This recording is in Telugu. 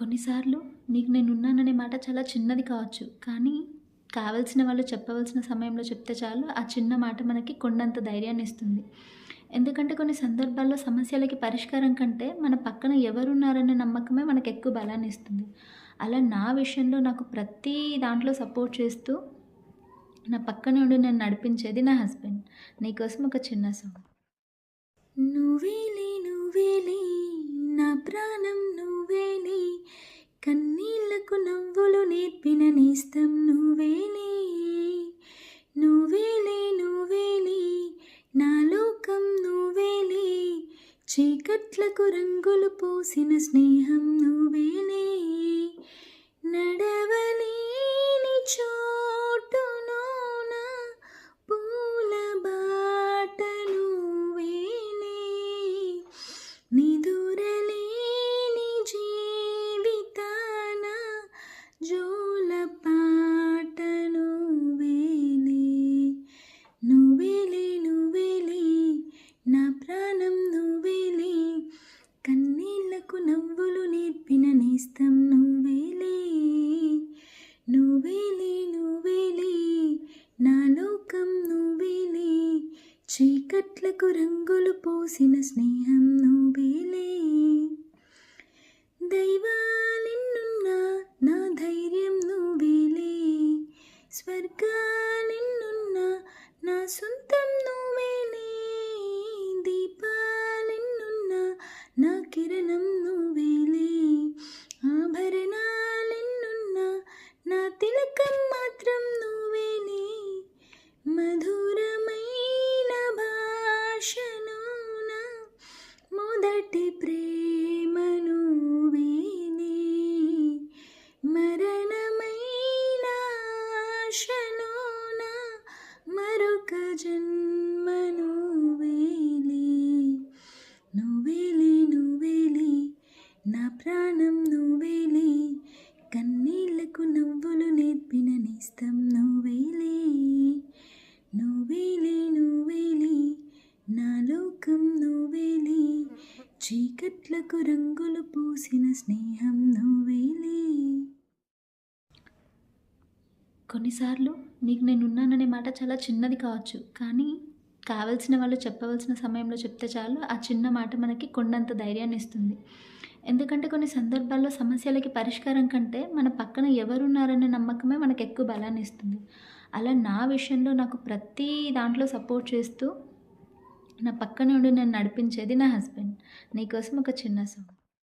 కొన్నిసార్లు నీకు నేనున్నాననే మాట చాలా చిన్నది కావచ్చు. కానీ కావాల్సిన వాళ్ళు చెప్పవలసిన సమయంలో చెప్తే చాలు ఆ చిన్న మాట మనకి కొండంత ధైర్యాన్నిస్తుంది. ఎందుకంటే కొన్ని సందర్భాల్లో సమస్యలకి పరిష్కారం కంటే మన పక్కన ఎవరున్నారనే నమ్మకమే మనకెక్కువ బలాన్నిస్తుంది. అలా నా విషయంలో నాకు ప్రతి దాంట్లో సపోర్ట్ చేస్తూ నా పక్కనే ఉండి నన్ను నడిపించేది నా హస్బెండ్. నీకోసం ఒక చిన్న సాంగ్. నువ్వేలే నువ్వేలే నా ప్రాణం నువ్వేలే, కన్నీళ్లకు నవ్వులు నేర్పిన నేస్తం నువ్వేలే. నువ్వేలే నువ్వేలే నా లోకం నువ్వేలే, చీకట్లకు రంగులు పోసిన స్నేహం నువ్వేలే. నడవలేని చోటులోన పూల బాట నువ్వేలే, నిదురలేని జీవితాన జోల పాట నువ్వేలే. నువ్వేలే నువ్వేలే నా ప్రాణం నువ్వేలే, కన్నీళ్లకు నవ్వులు నేర్పిన నేస్తం నువ్వేలే. నువ్వేలే నువ్వేలే నా లోకం నువ్వేలే, చీకట్లకు రంగులు పోసిన స్నేహం నువ్వేలే. దైవాలెన్నున్నా నా ధైర్యం నువ్వేలే, స్వర్గాలెన్నున్నా నా సొంతం నువ్వేలే. దీపాలెన్నున్నా నా కిరణం నువ్వేలే, ఆభరణాలెన్నున్నా నా తిలకం మాత్రం నువ్వేలే. మధురమైన భాషలోన మొదటి ప్రేమ నువ్వేలే, మరణమైన ఆశలోన మరొక జన్మ నువ్వేలే. నువ్వేలే నువ్వేలే నా ప్రాణం నువ్వేలే, కన్నీళ్లకు నవ్వులు నేర్పిన నేస్తం నువ్వేలే. నువ్వేలే నువ్వేలే నా లోకం నువ్వేలే, చీకట్లకు రంగులు పూసిన స్నేహం నువ్వేలే. కొన్నిసార్లు నీకు నేనున్నాననే మాట చాలా చిన్నది కావచ్చు. కానీ కావాల్సిన వాళ్ళు చెప్పవలసిన సమయంలో చెప్తే చాలు ఆ చిన్న మాట మనకి కొండంత ధైర్యాన్నిస్తుంది. ఎందుకంటే కొన్ని సందర్భాల్లో సమస్యలకి పరిష్కారం కంటే మన పక్కన ఎవరున్నారనే నమ్మకమే మనకెక్కువ బలాన్నిస్తుంది. అలా నా విషయంలో నాకు ప్రతి దాంట్లో సపోర్ట్ చేస్తూ నా పక్కనే ఉండి నన్ను నడిపించేది నా హస్బెండ్. నీకోసం ఒక చిన్న సాంగ్.